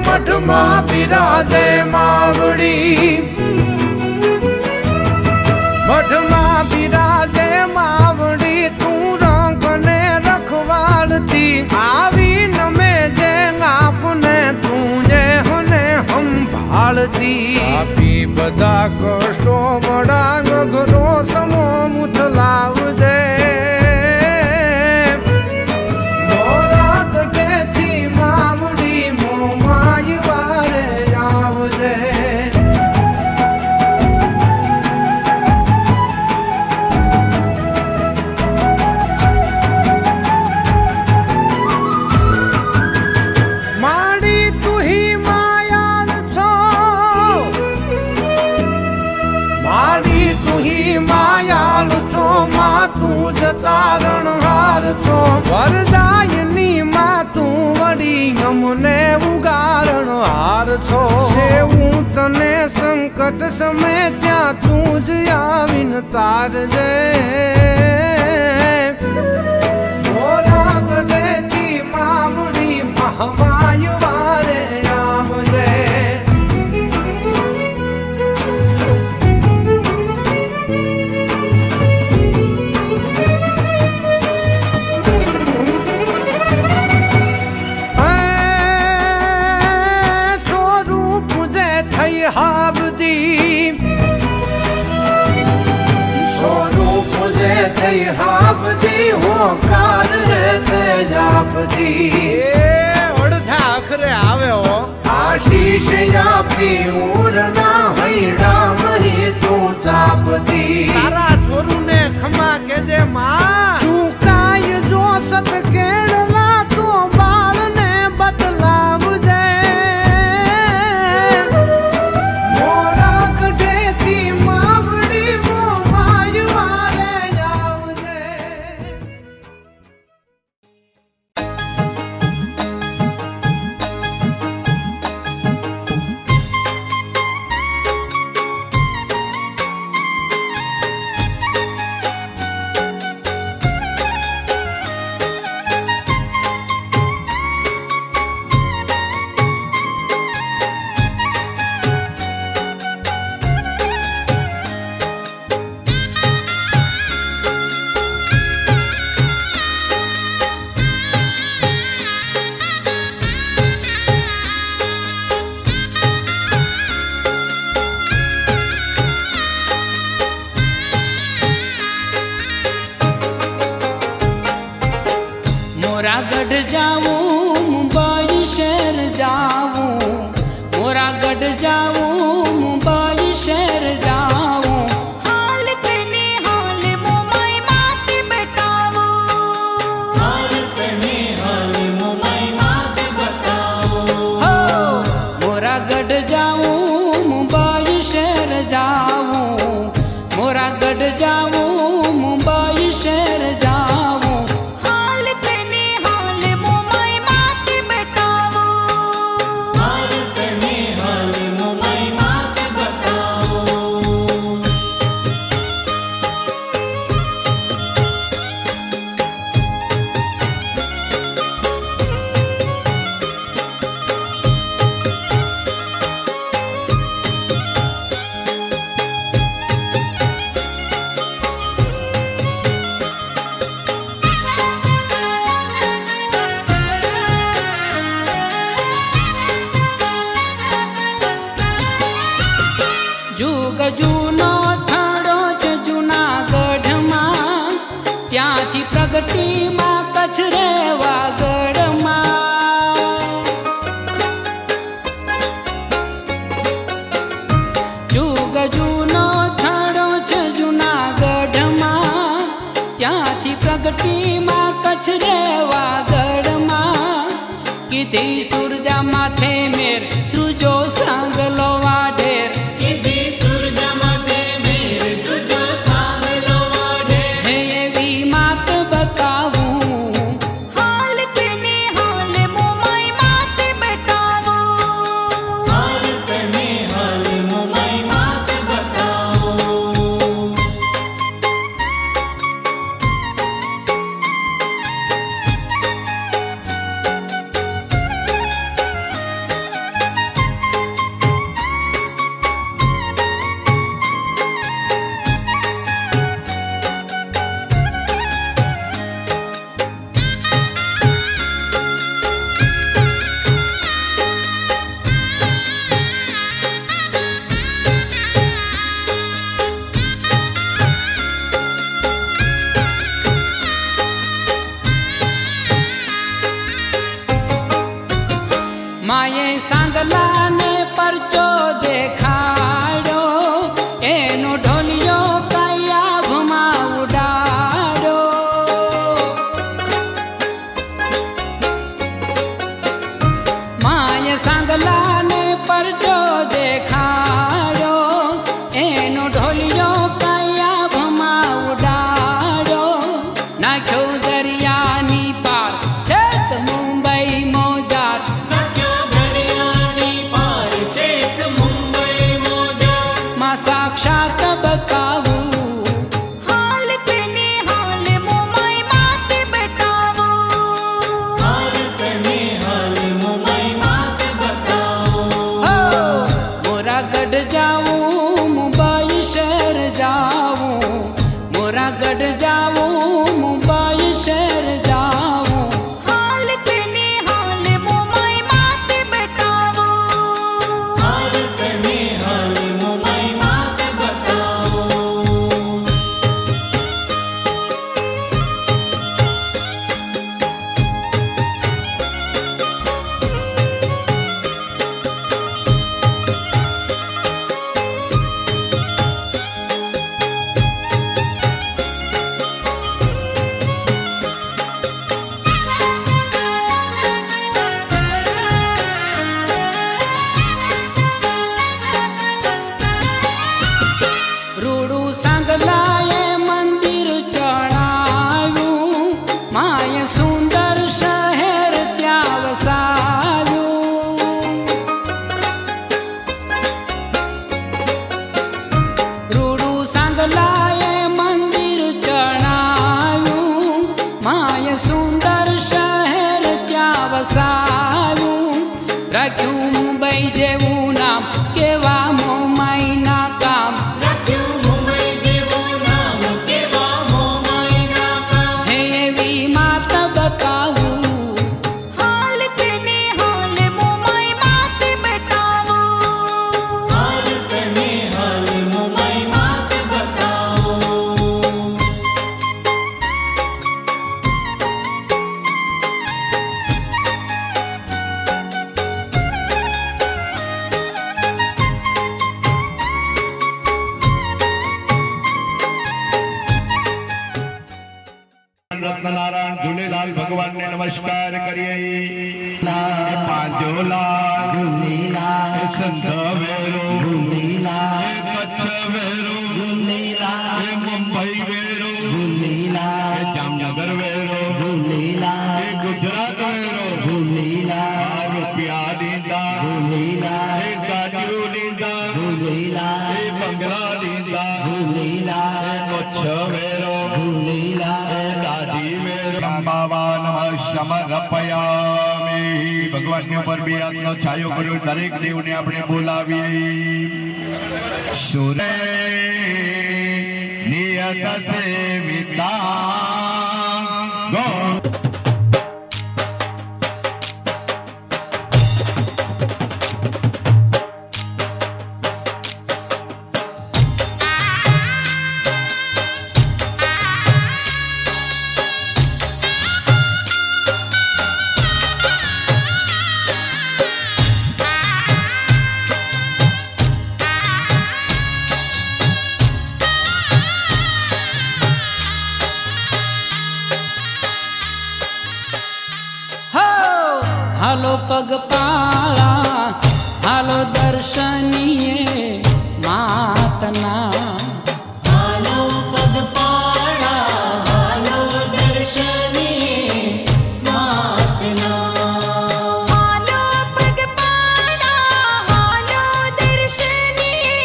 મઠમાં બિરાજે માવડી, મઠમાં બિરાજે માવડી, તું રંગ ને રખવાડતી આવી નમે જે આપને તું જે હને સંભાળતી આપી બધા કષ્ટો બડા ગગરો સમો મુથલાવજે તારણહાર છો વરદાયની માં તું વળી અમને ઉગારણ હાર છો સેવું તને સંકટ સમય ત્યાં તું જ આવીને તારજે મોરા ગઢેથી માવડી મહમાય વારે આવજે હાબદી હોકાર તે જાપદી અડધા આખરે આવે હો આશીષ આપી ઉરના હૈડા મહી તું ચાપદી તારા છોરુને ખમા કેજે માં ચૂકાય જો સત કેળલા તો બાળને બદલાવજે મોરા ગઢેથી માવડી મો માયવા मोरागढ़ जाऊं मुंबई शहर जाऊं मोरागढ़ जाऊं मुंबई शहर जाऊं हाल तने हाल मोमाई मात बताओ हाल तने हाल मोमाई मात बताओ हो मोरागढ़ जाऊं मुंबई शहर जाऊं मोरागढ़ जाऊं मुंबई शहर जाऊं जुग जूनो थाड़ो छ जूनागढ़ में त्याथी प्रगति में कच्छ रेवागढ़ में जुग जूनो थाड़ो छ जूनागढ़ में त्याथी प्रगति में कच्छ रेवागढ़ में कीधी सूरजा माथे मेर त्रुजो सांगलो वाढेर हाल तने हाल मोमाई मात बताओ हाल માએ સાંગલાને પરચો દેખાડ્યો, એનો ઢોલિયો કયા ભમાં ઉડાડ્યો. માએ સાંગલાને પરચો દેખાડ્યો, એનો ઢોલિયો કયા ભમાં ઉડાડ્યો. નાખ્યો દરિયાની પાર છેક મુંબઈ મોજાર, માં સાક્ષાત બતાવું. હાલ તને હાલ મુંબઈ માતે બતાવું. હો મોરાગઢ જાવું, મુંબઈ શહેર જાવું, મોરાગઢ જાવું, મુંબઈ શહેર જાવું. હાલ તને હાલ મુંબઈ માતે બતાવું. રૂડું સાંગલાએ મંદિર ચણાવ્યું, માએ સુંદર શહેર ત્યાં વસાવ્યું. રૂડું સાંગલાએ મંદિર ચણાવ્યું, માએ સુંદર શહેર ત્યાં વસાવ્યું. રાખ્યું મુંબઈ જેવું નામ, કેવા મોમાઈના કામ. હે એવી માત બતાવું. હાલ તને હાલ મુંબઈ માતે બતાવું. રત્નનારાયણ ઝૂલેલાલ ભગવાનને નમસ્કાર કરીએ. પાંજોલા સંત વેરો, કચ્છ વેરો, મુંબઈ વેરો, જામનગર વેરો, ગુજરાત વેરો, રૂપિયા દીધા, ગાડીઓ દીધા, બંગલા દીધા, કચ્છ વેરો, અંબાવા નમઃ સમર્પયામિ. ભગવાનની ઉપર બે હાથનો છાયો કર્યો. દરેક દેવને આપણે બોલાવીએ. સુરે નિયત સેવિતા ગો. હાલો પગપાળા, હાલો દર્શનીએ માતના. હાલો પગપાળા, હાલો દર્શનીએ માતના. હાલો પગપાળા, હાલો દર્શનીએ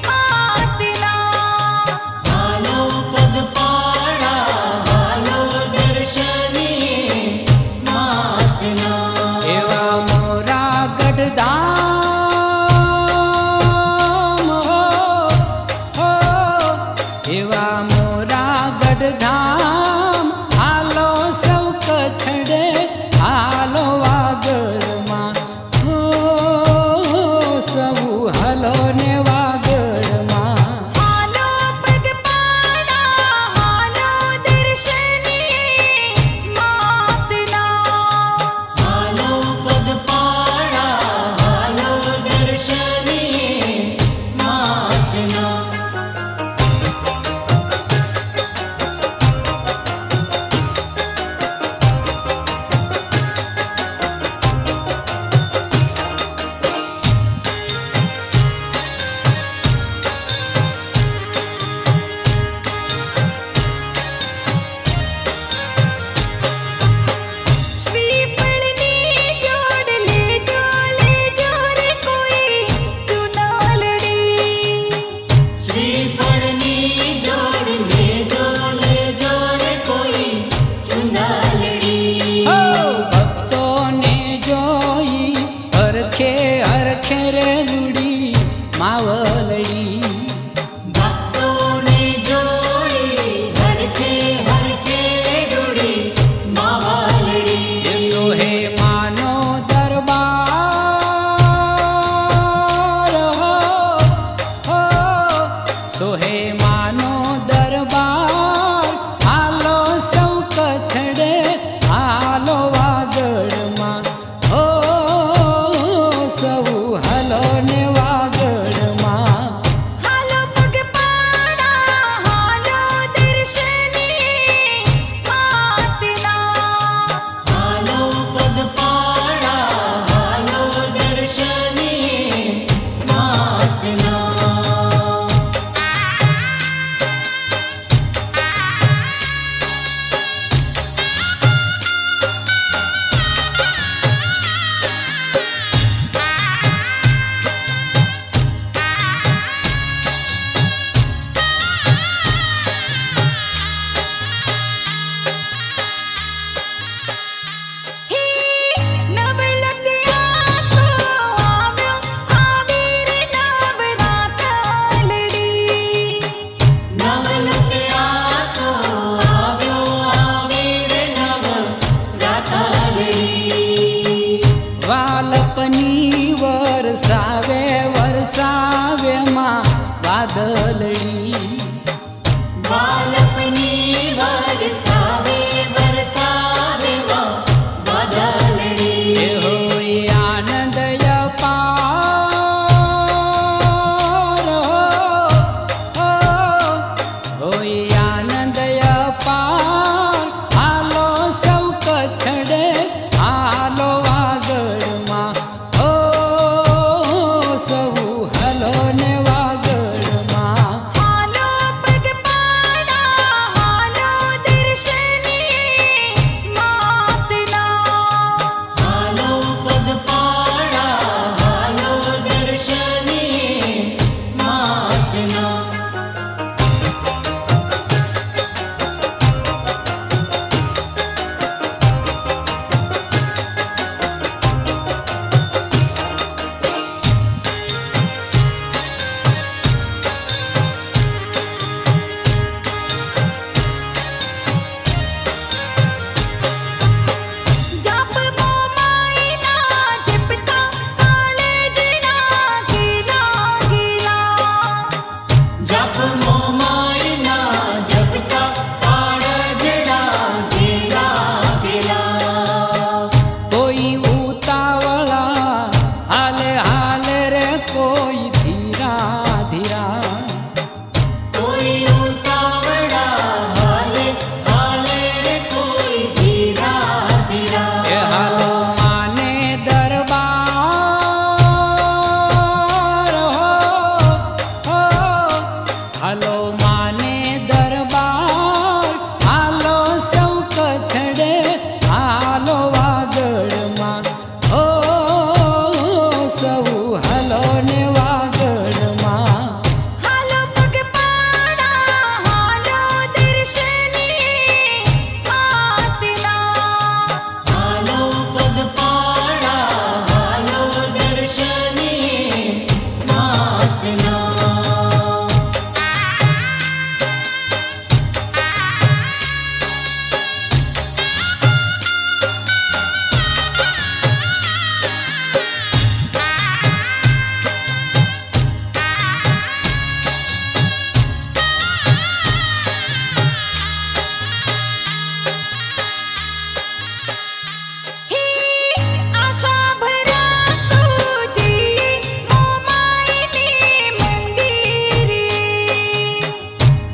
માતના. હાલો પગપાળા, હાલો દર્શનીએ માતના. એવા મોરાગઢ ધામ, હો એવા મોરાગઢ ધામ. હાલો સૌ કચ્છડે, હાલો વાગડમાં, હો સૌ હલો ને વાગડમાં. હાલો પગપાળા, હાલો દર્શનીએ માતના. હાલો પગપાળા, વરસાવે વરસાવે માં વાદળડી બાલપની વરસાવે વરસાવે માં વાદળડી એ હોય આનંદ અપાર હોય આનંદ અપાર હાલો સૌ કછડે હાલો વાગડમાં સૌ હલો ને વાગડમાં હાલો પગપાળા હાલો દર્શનીએ માતના હાલો પગપાળા હાલો દર્શનીએ માતના જપ મોમાઈના જપતા કાળજના ગીલા ગીલા જપ મોમાઈના જપતા કાળજના ગીલા ગીલા કોઈ ઉતાવળા હાલે હાલે રે કોઈ ધીરા ધીરા કોઈ ઉતાવળા હાલે હાલે રે કોઈ ધીરા ધીરા એ હાલો માને દરબાર હો હાલો માને દરબાર હાલો સૌ કછડે હાલો વાગડમાં સૌ હલો ને વાગડમાં હાલો પગપાળા હાલો દર્શનીએ માતના હાલો પગપાળા હાલો દર્શનીએ માતના આશા ભરા સૂજી મોમાઈની મંદિરે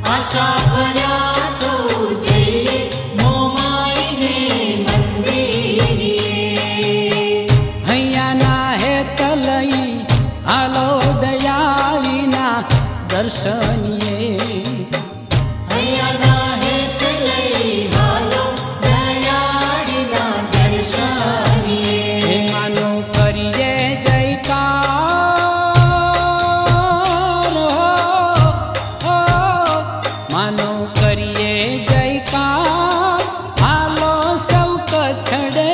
આશા ભરા સૂજી મોમાઈની મંદિરે હૈયાના હેત લઈ હાલો દયાળીના દર્શનીએ હૈયાના હેત લઈ હાલો દયાળીના દર્શનીએ માનો કરીએ જયકાર માનો કરીએ જયકાર હાલો સૌ કછડે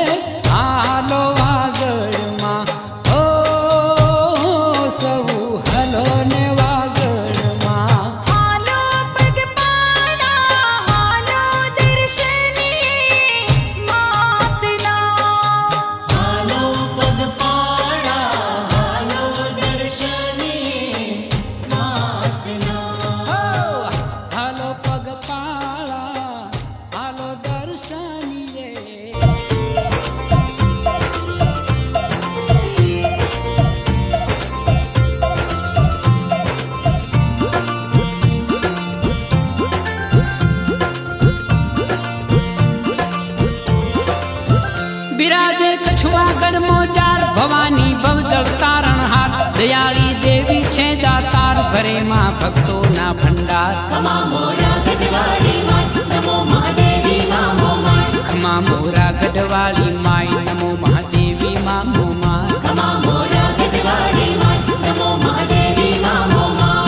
હાલો વાગડમાં સૌ હલો ને વાગડમાં હાલો પગપાળા હાલો દર્શનીએ માતના હાલો પગપાળા હાલો દર્શનીએ માતના હાલો પગપાળા હાલો દર્શનીએ બિરાજે કછુઆગઢ મોજાર ભવાની ભવદળ તારણહાર દયાળી દેવી છે દાતાર ભરે માં ભક્તોના ભંડાર ખમા મોરા ગઢવાળી માય નમો મહાદેવી નમો માય ખમા મોરા ગઢવાળી માય નમો મહાદેવી માં મોમાય ખમા મોરા ગઢવાળી માય નમો મહાદેવી નમો માય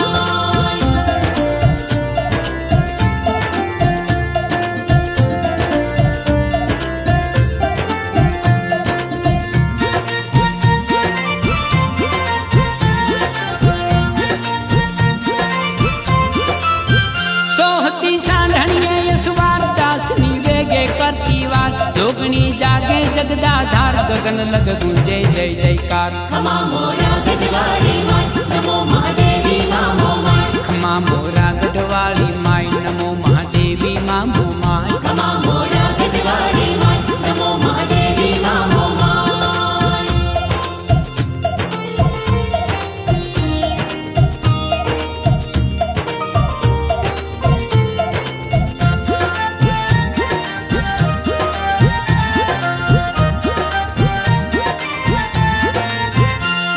સો જગદાધાર ગગન લગ ગુંજે જય જયકાર ખમા મોરા ગઢવાળી માય નમો મહાદેવી માં મોમાય ખમા મોરા ગઢવાળી માય નમો મહાદેવી માં મોમાય ખમા મોરા ગઢવાળી માય નમો મહાદેવી માં મોમાય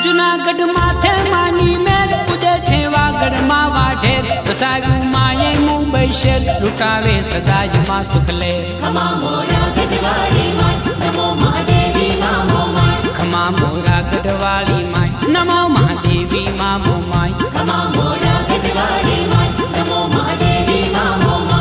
જુનાગઢ માથે માની મેર પૂજે છે વાગડ માં વાઢેર વસાવ્યું માએ મુંબઈ શેર લૂંટાવે સદાજ માં સુખ લે ખમા મોરા ગઢવાળી માય નમો મહાદેવી માં મોમાય ખમા મોરા ગઢવાળી માય નમો મહાદેવી માં મોમાય ખમા મોરા ગઢવાળી માય નમો મહાદેવી માં મોમાય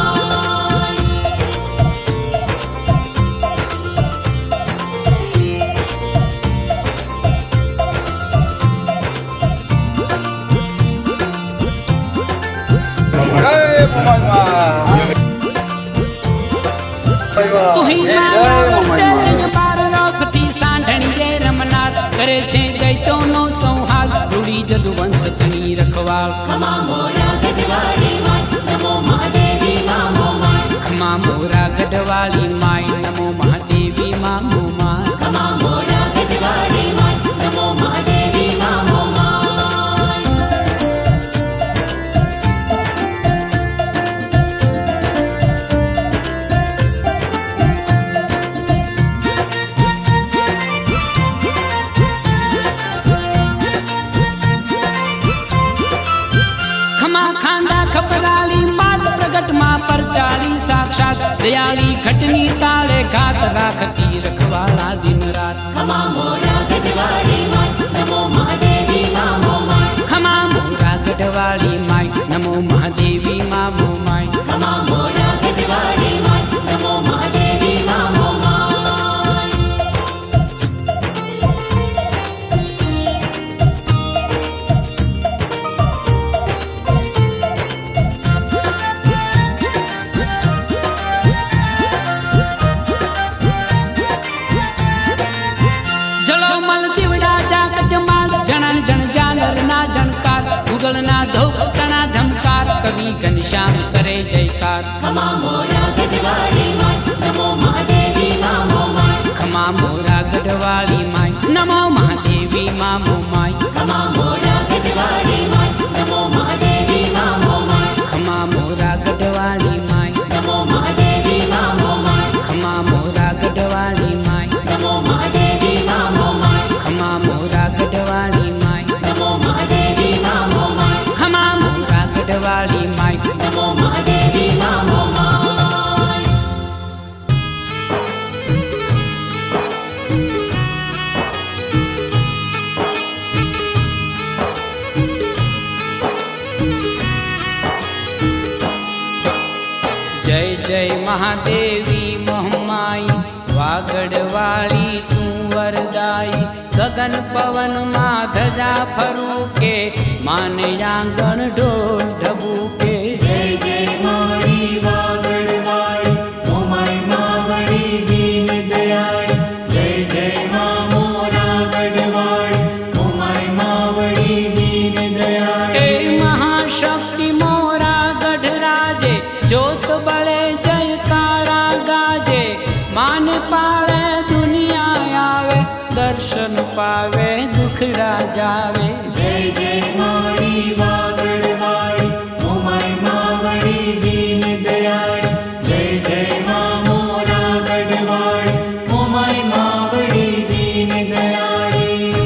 તુહી માયા બાર રોખથી સાંઢણીએ રમનાર કરે છે દૈત્યોનો સંહાર રૂડી જદુવંશ તણી રખવાળ ખમા મોરા ગઢવાળી માય નમો મહાદેવી માં મોમાય ખમા મોરા ગઢવાળી માય નમો મહાદેવી માં મોમાય ખમા મોરા ગઢવાળી માય નમો મહાદેવી માં મોમાય ખમા ખાંડા ખપરાળી માત પ્રગટમાં પરચાળી સાક્ષાત દયાળી ઘટની તાળે ઘાત રાખતી રખવાળા દિન રાત ખમા મોરા ગઢવાળી માય નમો મહાદેવી માં મોમાય ખમા મોરા ગઢવાળી માય નમો મહાદેવી માં મોમાય ખમા મોરા ગઢવાળી માય નમો મહાદેવી માં મોમાય જળમલ દીવડા જાગ જમાલ જણન જણ જાલર ના જણકાર ઉગલના ધોક તણા ધમકાર કવિ ઘનશ્યામ કરે જયકાર ખમા મોરા ગઢવાળી માય નમો મહાદેવી માં મોમાય ખમા મોરા ગઢવાળી માય નમો મહાદેવી માં મોમાય ખમા મોરા ગઢવાળી માય નમો મહાદેવી માં મોમાય ખમા મોરા ગઢવાળી માય નમો મહાદેવી માં મોમાય ખમા મોરા ગઢવાળી માય નમો મહાદેવી માં મોમાય ખમા મોરા ગઢવાળી માય નમો મહાદેવી માં મોમાય ખમા મોરા ગઢવાળી માય નમો મહાદેવી માં મોમાય જય જય મહાદેવી મહમાઈ વાગડવાળી તું વરદાઈ ગગન પવન માં ધજા ફરું કે માને આંગણ ઢોલ ઢબુકે જય જય મારી વાગડવાળી મોમાય માવડી દીન દયાળી જય જય મા મોરા ગઢવાળી મોમાય માવડી દીન એ દયાળી મહાશક્તિ મોરા ગઢરાજે જોત બળે જયકારા ગાજે માન પાળે દુનિયા આવે દર્શન પાવે દુખડા જાવે જય જય મારી વાગડવાળી મોમાય માવડી દીન દયાળી જય જય મા મોરા ગઢવાળી મોમાય માવડી દીન દયાળી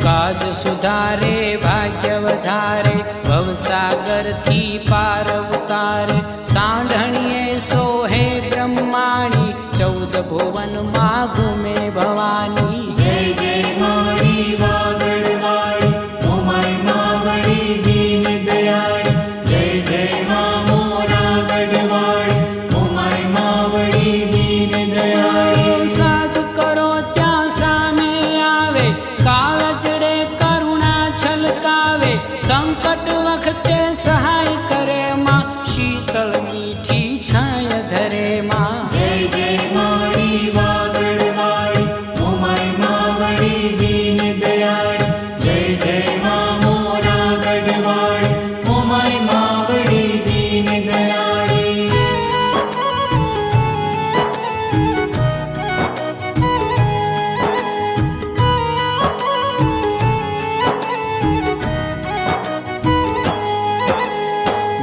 કાજ સુધારે ભાગ્ય વધારે ભવસાગર થી પાર ઉતારે સાંઢણીએ સોહે બ્રહ્માણી 14 ભુવન માં ઘૂમે ભવાની જય જય મારી વાગડવાળી મોમાય માવડી દીન દયાળી જય જય મા મોરા ગઢવાળી મોમાય માવડી દીન દયાળી સાદ કરો ત્યાં સામે આવે કાળ વખતે સહાય કરે માં, શીતળ મીઠી છાય ધરે માં. જય જય માળી વાગડવાળી, ઉમાઈ માવડી દીન દયાળી. જય જય મા મોરા ગઢવાળી, ઉમાઈ માવડી દીન દયાળી.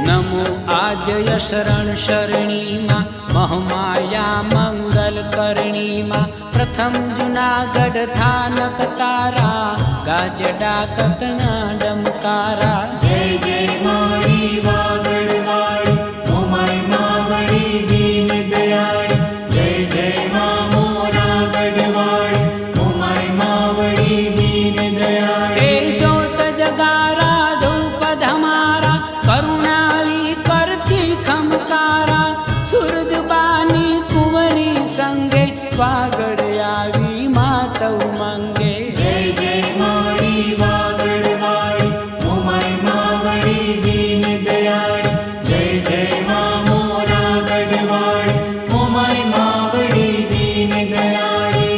નમો આદ્ય શરણ શરણીમાં, મહમાયા મંગલ કરણીમાં. પ્રથમ જુનાગઢ થાનક તારા, ગાજડા કતના ડમકારા. જય જય માળી વાગડવાળી, ઉમાઈ માવડી દીન દયાળી. જય જય મા મોરા ગઢવાળી, ઉમાઈ માવડી દીન એ દયાળી. જોત જગારા ધૂપ ધમારા, કરુણાળી કરતી ખમકારા. સૂરજબાની કુંવરી સંગે, વાગડ આવી માત ઉમંગે. જય જય માળી વાગડવાળી, ઉમાઈ માવડી દીન દયાળી. જય જય મા મોરા ગઢવાળી, ઉમાઈ માવડી દીન દયાળી.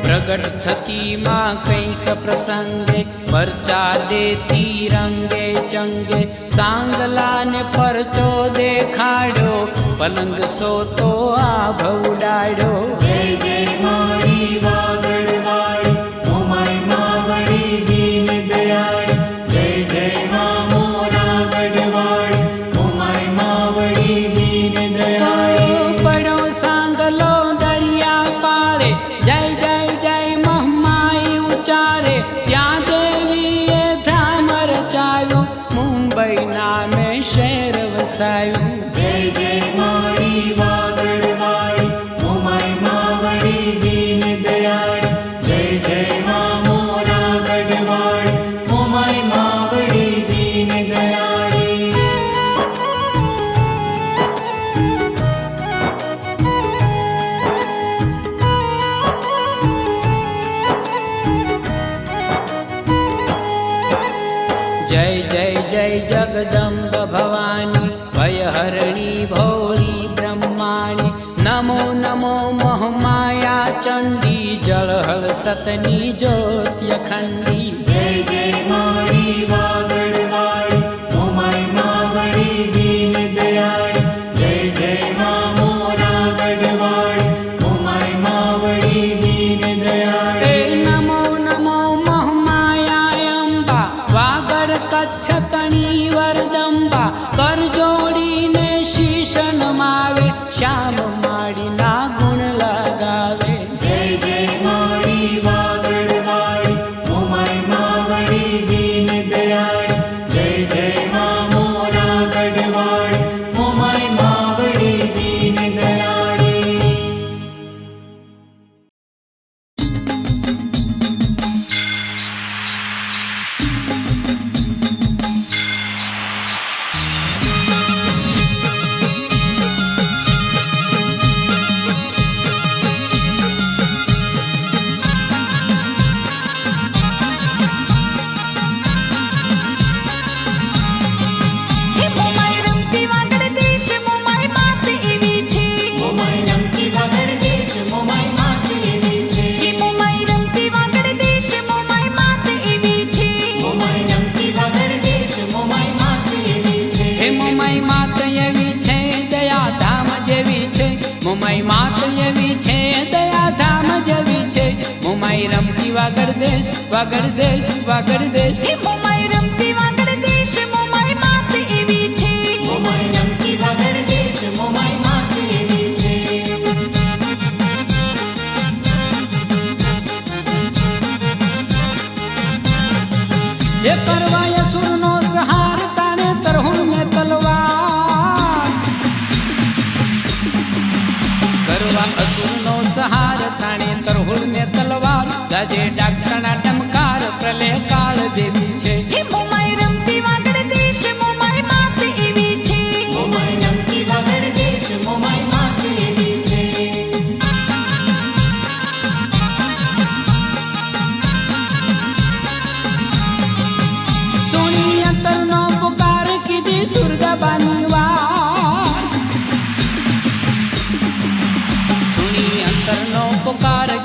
પ્રગટ થતી માં કંઈક પ્રસંગે, પરચા દેતી રંગે ચંગે. સાંગલા ને પરચો દેખાડ્યો, પલંગ સોતો આભ ઉડાડ્યો. જય જય માળી વાગડવાળી, ઉમાઈ માવડી દીન દયાળી. જય જય મા મોરા ગઢવાળી, ઉમાઈ માવડી દીન દયાળી. પડ્યો સાંગલો દરિયા પાળે, જય જય જય મહમાઈ ઉચારે. ત્યાં દેવીએ ધામ રચાયું, મુંબઈ નામે શહેર વસાયું. જય જય માળી વાગડવાળી, ઉમાઈ માવડી દીન દયાળી. જય જય મા મોરા ગઢવાળી, ઉમાઈ માવડી દીન દયાળી. જય જય જય જગદંબ ભવાની, ભયહરણી ભોળી બ્રહ્માણી. નમો નમો મહમાયા ચંડી, જળહળ સતની જ્યોતિ અખંડી. જય જય માળી વાગડવાળી, ઉમાઈ માવડી દીન દયાળી. જય જય મા મોરા ગઢવાળી, ઉમાઈ માવડી દીન એ દયાળી. નમો નમો મહમાયા અંબા, વાગડ કચ્છ તણી વરદંબા. કર જોડીને શીશ નમાવે, શ્યામ માડીના ગુણ લગાવે. જય જય માળી વાગડવાળી, ઉમાઈ માવડી દીન દયાળી. જય જય મા મોરા ગઢવાળી, ઉમાઈ માવડી દીન દયાળી. એ મોમાઈ રમતી વાગડ દેશ, મોમાઈ માત એવી છે. મોમાઈ રમતી વાગડ દેશ, મોમાઈ માત એવી છે. એ મોમાઈ રમતી વાગડ દેશ, મોમાઈ માત એવી છે. મોમાઈ રમતી વાગડ દેશ, મોમાઈ માત એવી છે. હે મોમાઈ માત એવી છે, દયા ધામ જેવી છે. મોમાઈ માત એવી છે, દયા ધામ જેવી છે. મોમાઈ રમતી વાગડ દેશ, વાગડ દેશ, વાગડ દેશ. એ મોમાઈ રમતી વાગડ દેશ, મોમાઈ માત એવી છે. મોમાઈ રમતી વાગડ દેશ, મોમાઈ માત એવી છે. એ કરવાય સુરનો સહાર, તાણે તરહુણ ને તલવાર. કરવા અસુરનો સહાર, તાણે તરહુણ ને તલવાર. ગાજે ડાકણા ડમકાર, પ્રલય કાળ દેવી છે. એ મોમાઈ રમતી વાગડ દેશ, મોમાઈ માત એવી છે. મોમાઈ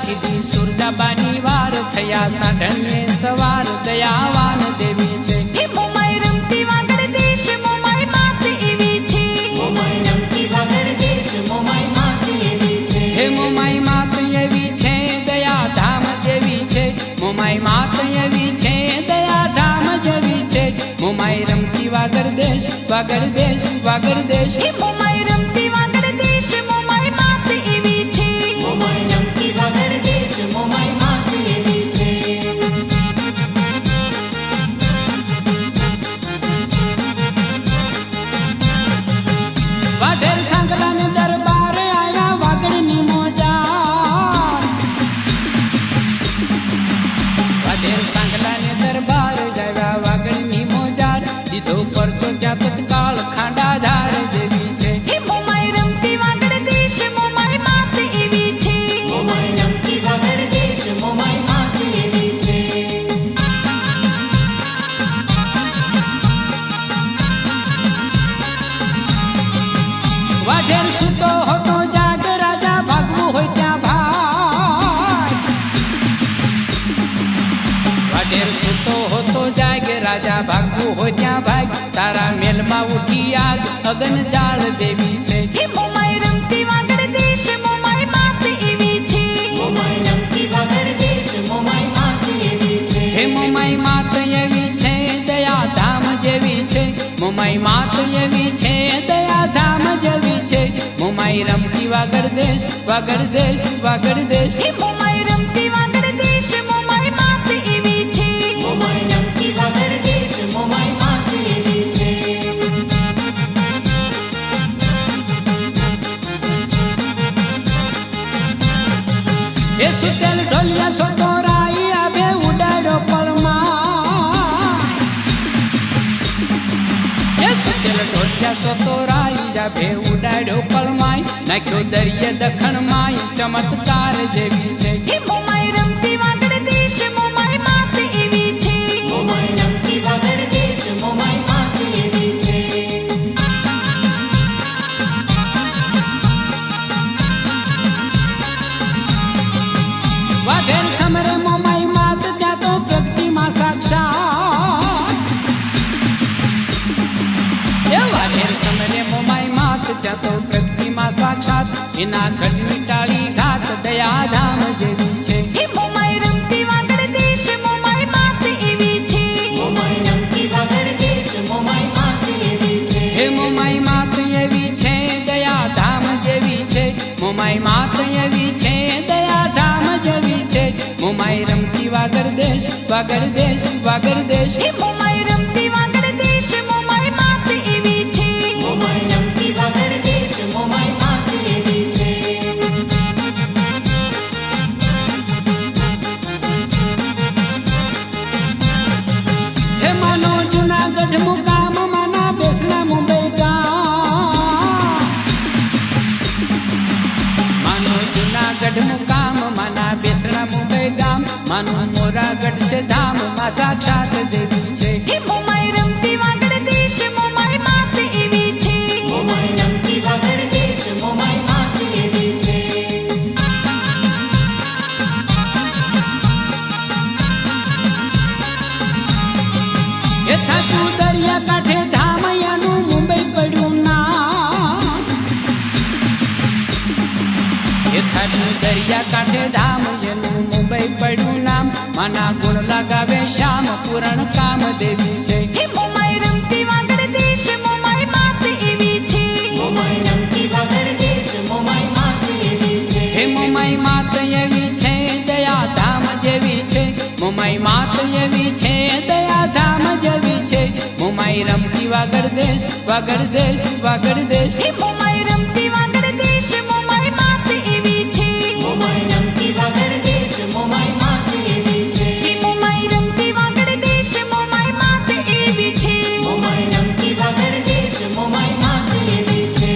કીધી સુરજાબાની વાર થયા સાધનને સવાર દયાવાન દેવી છે હે મોમાઈ રમતી વાગડ દેશ મોમાઈ માત એવી છે મોમાઈ રમતી વાગડ દેશ મોમાઈ માત એવી છે હે મોમાઈ માત એવી છે દયાધામ જેવી છે મોમાઈ માત એવી છે દયાધામ જેવી છે મોમાઈ રમતી વાગડ દેશ વાગડ દેશ વાગડ દેશ હે મોમાઈ રમતી વાગડ દેશ મોમાઈ માત એવી છે મોમાઈ રમતી વાગડ દેશ મોમાઈ માત એવી છે વાઢેર સાંગલાને દરબાર આવ્યા વાગડની મોજા વાઢેર સાંગલાને દરબાર આવ્યા વાગડની મોજાર દીધો પરચો ત્યાં તત્કાળ ખાંડાધાર જેવી છે હે મોમાઈ રમતી વાગડ દેશ મોમાઈ માત એવી છે મોમાઈ રમતી વાગડ દેશ મોમાઈ માત એવી છે વાઢેર સૂતો હતો જાગ રાજા ભાગવું હોય ત્યાં ભાગ વાઢેર સૂતો હતો જાગ રાજા ભાગવું હોય ત્યાં ભાગ તારા મેલમાં ઉઠી આગ અગન જાળ દેવી છે હે મોમાઈ રમતી વાગડ દેશ મોમાઈ માત એવી છે મોમાઈ રમતી વાગડ દેશ મોમાઈ માત એવી છે હે મોમાઈ માત એવી છે દયાધામ જેવી છે મોમાઈ માત એવી છે દયાધામ જેવી છે મોમાઈ રમતી વાગડ દેશ વાગડ દેશ વાગડ દેશ હે મોમાઈ રમતી વાગડ દેશ મોમાઈ માત એવી છે મોમાઈ રમતી વાગડ દેશ મોમાઈ માત એવી છે એ સુતેલ ઢોલિયા સોતો રાઈ આભે ઉડાડ્યો પળમાં એ સુતેલ ઢોલિયા સોતો રાઈ આભે ઉડાડ્યો પળમાય નાખ્યો દરિયે દખણ માય ચમત્કાર જેવી છે હે મોમાઈ રમતી વાગડ દેશ મોમાઈ માત એવી છે મોમાઈ રમતી વાગડ દેશ મોમાઈ માત એવી છે વાઢેર સમરે મોમાઈ માત ત્યાં તો પ્રગતિમાં સાક્ષાત એ વાઢેર સમરે મોમાઈ માત ત્યાં તો પ્રગતિમાં સાક્ષાત એના ઘટની ટાળી ઘાત દયાધામ જેવી છે હે મોમાઈ રમતી વાગડ દેશ મોમાઈ માત એવી છે મોમાઈ રમતી વાગડ દેશ મોમાઈ માત એવી છે હે મોમાઈ માત એવી છે દયાધામ જેવી છે મોમાઈ માત એવી છે દયાધામ જેવી છે મોમાઈ રમતી વાગડ દેશ વાગડ દેશ વાગડ દેશ હે મોમાઈ રમતી વાગડ દેશ મોમાઈ માત એવી છે મોમાઈ રમતી વાગડ દેશ મોમાઈ માત એવી છે હે માનો જુનાગઢ મુકામ માના બેસણા મુંબઈ ગામ માનો જુનાગઢ મુકામ માના બેસણા મુંબઈ ગામ માનું મોરાગઢ છે ધામ માં સાક્ષાત દેવી છે હે મોમાઈ રમતી વાગડ દેશ મોમાઈ માત એવી છે મોમાઈ રમતી વાગડ દેશ મોમાઈ માત એવી છે એ થાતું દરિયા કાંઠે ધામ યાનું મુંબઈ પડ્યું ના એ થાતું દરિયા કાંઠે ધામ એનું મુંબઈ પડ્યું નામ માના ગુણ લગાવે શ્યામ પૂરણ કામ દેવી છે હે મોમાઈ રમતી વાગડ દેશ મોમાઈ માત એવી છે મોમાઈ રમતી વાગડ દેશ મોમાઈ માત એવી છે હે મોમાઈ માત એવી છે દયાધામ જેવી છે મોમાઈ માત એવી છે દયાધામ જેવી છે મોમાઈ રમતી વાગડ દેશ વાગડ દેશ વાગડ દેશ હે મોમાઈ રમતી વાગડ દેશ મોમાઈ માત એવી છે મોમાઈ રમતી વાગડ દેશ મોમાઈ માત એવી છે હે મોમાઈ રમતી વાગડ દેશ મોમાઈ માત એવી છે મોમાઈ રમતી વાગડ દેશ મોમાઈ માત એવી છે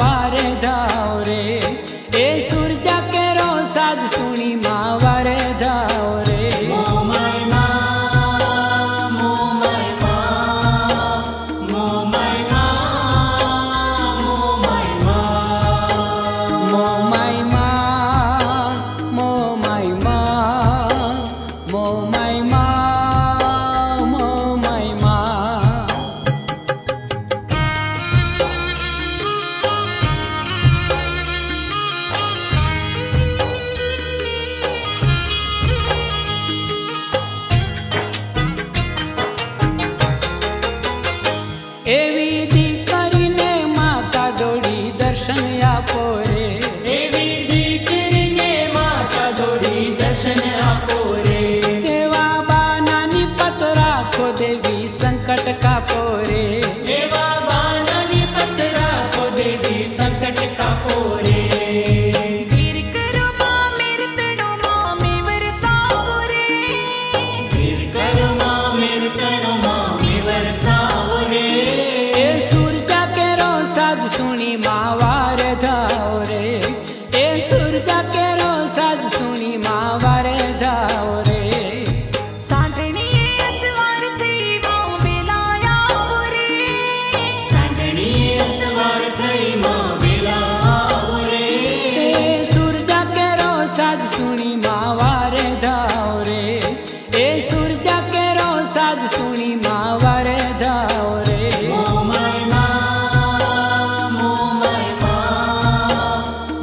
वारे धाव रे ए सूरजा केरो साध सुनी माँ वारे धाव रे મોમાય માં મોમાય માં મોમાય માં મોમાય માં મોમાય માં મોમાય માં મોમાય માં મોમાય માં એવી દીકરીને માતા દોડી દર્શન આપો રે એવી દીકરીને માતા દોડી દર્શન આપો રે એવા બાનાની પત રાખો દેવી સંકટ કાપો રે એવા બાનાની પત રાખો દેવી સંકટ કાપો રે વીર કરો માં મેર તડો માં મે વરસાવો રે વીર કરો માં મેર કરો માં મે વરસાવો રે એ સૂરજા કેરો સાધ સુણી માં વારે ધાવ રે એ સૂરજા કેરો સાધ સુણી માં વારે ધાવ રે સાંઢણીએ અસવાર થઈ માં બેલાયા રે સાંઢણીએ સવાર થઈ માં વેલા આવો રે એ સૂરજા કેરો સાધ સુણી માં વારે ધાવ રે એ સૂરજા કેરો સાધ સુણી માં વારે ધાવ રે મોમાય માં મોમાય માં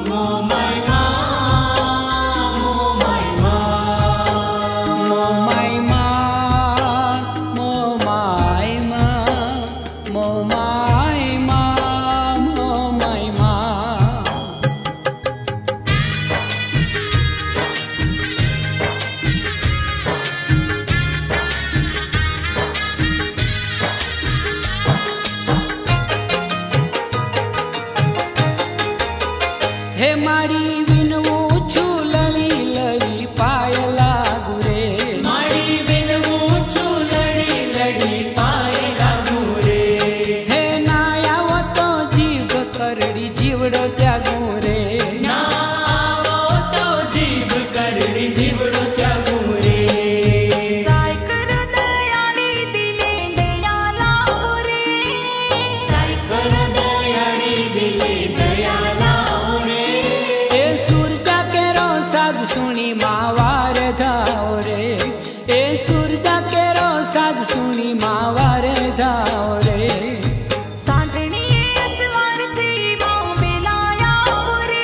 મોમાય માં મોમાય માં મોમાય માં મોમાય માં મોમાય માં મોમાય માં હે મારી વિનવું છું લળી લળી પાય લાગુ રે માડી વિનવું છું લડી લડી પાય લાગુ રે હે ના આવો તો જીભ કરડી જીવડો ત્યાગું રે ના આવો તો જીભ કરડી જીવડો ત્યાગુ રે સાય કર દયાળી દિલે દયા લાવો રે સાઈ કર દયાળી દિલે દયા લાવો રે એ સૂરજા કેરો સાધ સુણી માં વારે ધાવ રે એ સૂરજા કેરો સાધ સુણી માં વારે ધાવ રે સાંઢણીએ અસવાર થઈ માં બેલાયા રે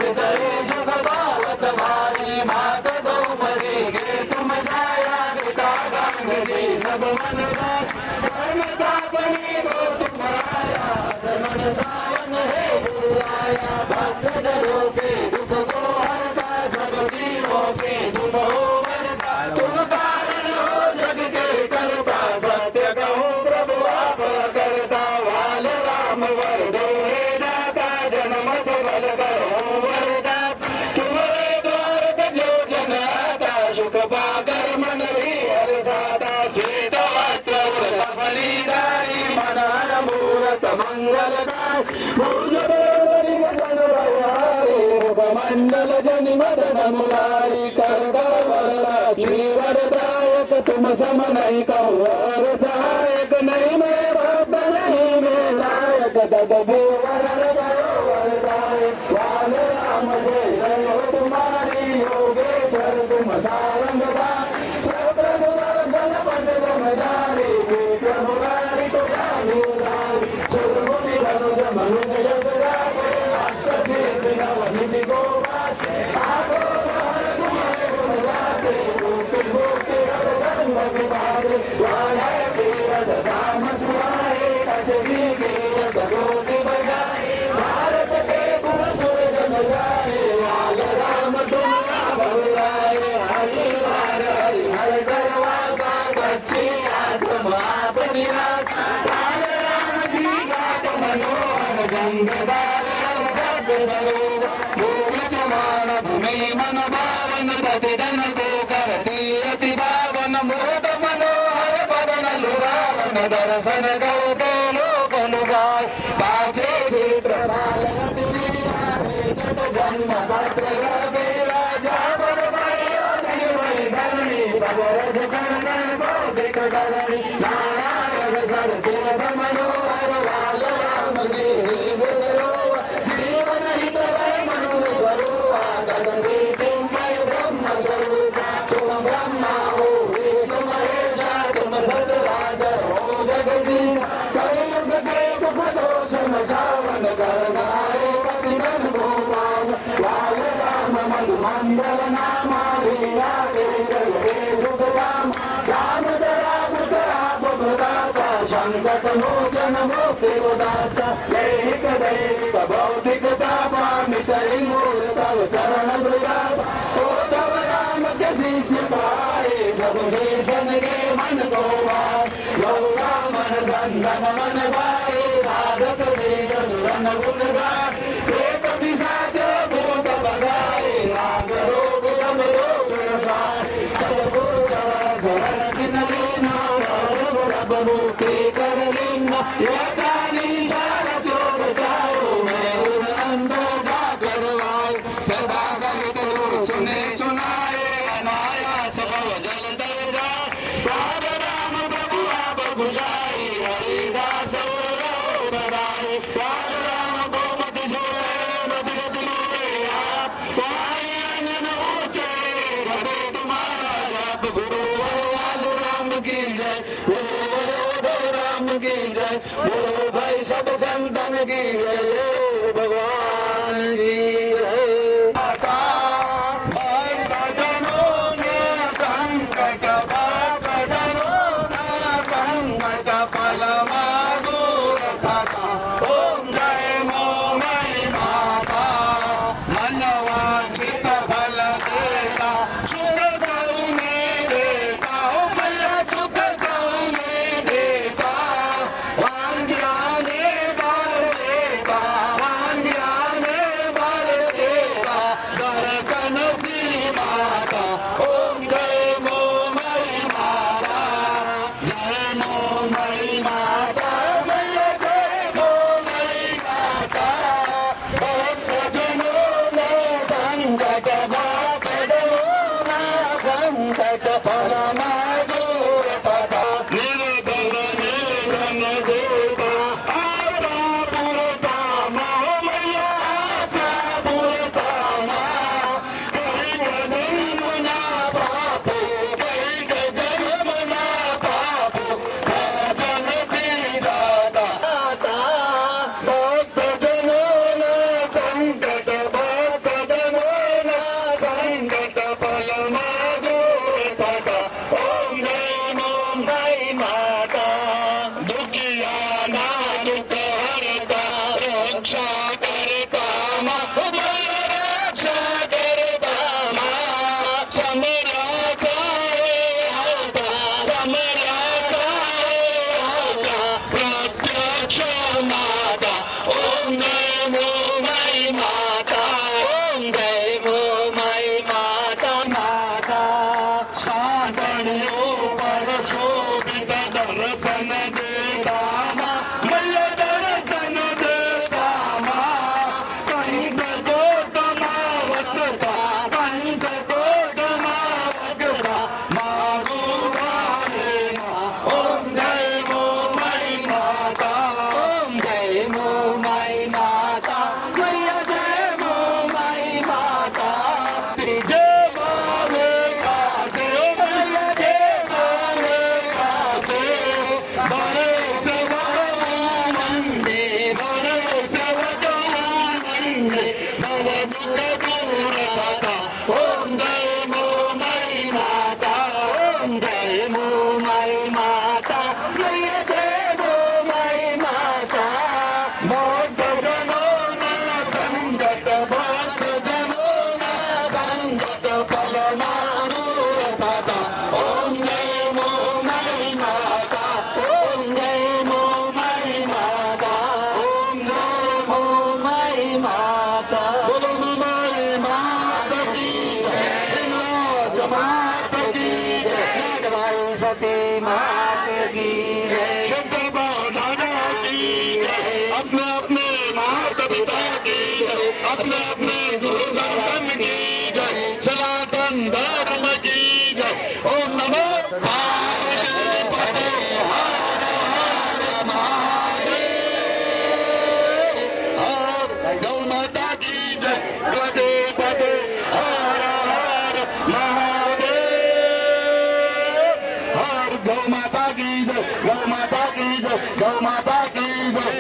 मितरे सुख पावत भारी मात गौमरी गे तुम जाया पिता गांधी सब मन धर्म स्थापनी को तुम आया धर्म सावन है गुरु आया भक्त जनों के दुख को हरता सब जीवों के तुम हो वरता तुम कारण हो जग के करता सत्य कहो प्रभु आप करता वाल राम वर दो हे दाता जन्म सबल करो वरदा तुम्हारे द्वार पे जो जन आता सुख पाकर मन ही हर्षाता श्वेत वस्त्र व्रत फलीदारी मनन मूरत मंगलदाय भुज बड़ी जन भयारी मुख मंडल जनि मदन मुरारी कर वरदा श्री वरदायक तुम सम नहीं कहो और सहायक नहीं मैं भक्त नहीं मैं नायक तदभि वरद करो वरदायक वाल राम जय जय हो तुम्हारी योगेश्वर तुम सारंगदा चक्र सुदर्शन पंच जमदारी विक्रम मुरारी तुमारी उदारी सुर मुनि धनुज मनुज यश गाते अष्ट सिद्धि नव निधि गोपाल आगो द्वार तुम्हारे गुण गाते मुक्ति मुक्ति सब संग विभागे वाणाय तीरथ धाम सुहाए कचरी कीरत गोपी बजाए भारत के गुण सुर जन गाए वाल राम दुनिया भुलाए हरि वार हरि हर करवासा गच्छे आश्रम आप निवास वाल राम जी गात मनोहर गंगदार जप सरोवर भूमि चमान भूमि मन भावन प्रतिदन को करती अति पावन मोद मनोहर बदन लुभावन दर्शन करते लोक लुगाय पाछे क्षेत्र पालन जन्म पत्र बेला जाबर धरणी भगवज कणन गोपिक धरणी नारायण सर तीर्थ मनोहर वाल राम गिरी सरोवर जीवन हित भय मनु स्वरूपा गगन चिन्मय ब्रह्म स्वरूप तुम ब्रह्मा हो विष्णु महेश तुम सचराचर हो जगदीश कलयुग के दुख दोष सावन करनाए पतितन गोपाल वाल राम मधु मंगल नामा लीला केरल के सुख राम राम दया बुध आप प्रदाता संकट मोचन मुक्ति उदाता दैहिक दैविक भौतिक तापा मितरि मूल तव चरण मृगाता ओ तव राम के शिष्य पाए सब शेषन के मन को भाए गौरा मन संगम मन भाए साधक सिद्ध सुरन गुण गाए एक पिशाच भूत भगाए नाग रोग जम रोग रसाए सद्गुरु चरण शरण जिन लीना सर्व मुक्ति कर लीना यह चालीसा रचो बचाओ मैं उनंद जा करवाए सदा सहित सुने सुनाए अनायास भव जल तर जाए राम राम प्रभु आप घुसाई हरिदास सदाए राम राम गोमति सोए मति आप पायन ऊंचे रबे तुम्हारा जप गुरु वाल राम की जय गुरु राम की जय गुरु भाई सब संतन की जय भगवान की जय संकट संकट फल दूर था ओम जय मोमय माता मनवांछित फल देता सुख सौने देता ओ मैया सुख सौने देता वांझाने बर देता वांझाने बर ઓમ જય મોમાઈ માતા માતા સાંભળ્યો પર શોભિત દર્શન દેતામાં મૈયા દર્શન દેતામાં કંઠ કોટમાં વસતા કંઠ કોટમાં વસતા મારું વારે ઓમ જય મોમાઈ માતા ઓમ જય મોમાઈ માતા મૈયા જય મોમાઈ માતા ત્રીજે ભાવે કાશે મૈયા જય ભાવે કાશે બરે સવા મંદે બરે સવા મંદે ભવ દુઃખ દૂર થતા ઓમ જય મોમાઈ માતા ઓમ જય મોમાઈ માતા મૈયા જય મોમાઈ માતા ભક્તજનોના સંગત ભક્તજનોના સંગત ફલમારૂર થતા ઓમ જય મોમાઈ માતા ઓમ જય મોમાઈ માતા ઓમ જય મોમાઈ માતા બોલો મોમાઈ માતા કી જય હિંગળાજ માત કી જય નાગવાઈ સતી માત કી જય શંકર દાदा की जय अपने अपने माता पिता की जय अपने अपने गुरु संतन की जय सनातन धर्म की जय ओम नमो पार्वती पते हर हर महादेव हर गौ माता की जय पते पते हर हर महादेव हर गौ माता की जय गौ माता की जय गौ माता की जय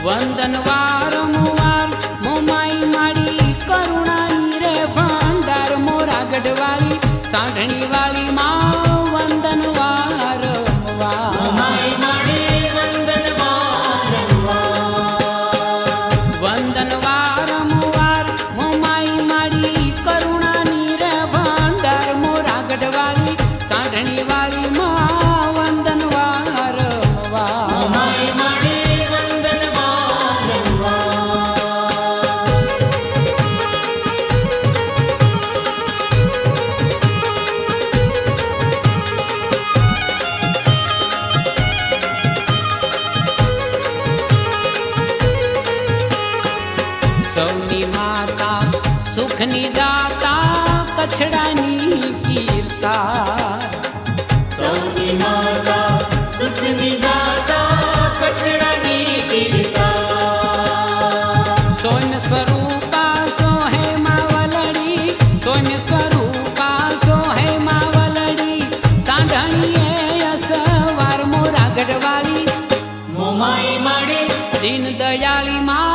વંદન વારંવાર મોમાઈ માડી કરુણાની રે ભંડાર મોરા ગઢવાળી સાંઢણી વાળી માં વંદન વારંવાર માય માડે વંદન વારંવાર વંદન વારંવાર મોમાઈ માડી કરુણાની રે ભંડાર મોરા ગઢવાળી સાંઢણી વાળી માં વંદન વારંવાર માય માડે વંદન વારંવાર સૌની માતા સુખની દાતા કછડાની કીર્તા સૌની માતા સુખની દાતા કચડાની કીર્તા સૌમ્ય સ્વરૂપા સોહે માવલડી સૌમ્ય સ્વરૂપા સોહે માવલડી સાંઢણીએ અસવાર મોરા ગઢવાળી મોમાઈ માડે દીન દયાળી માં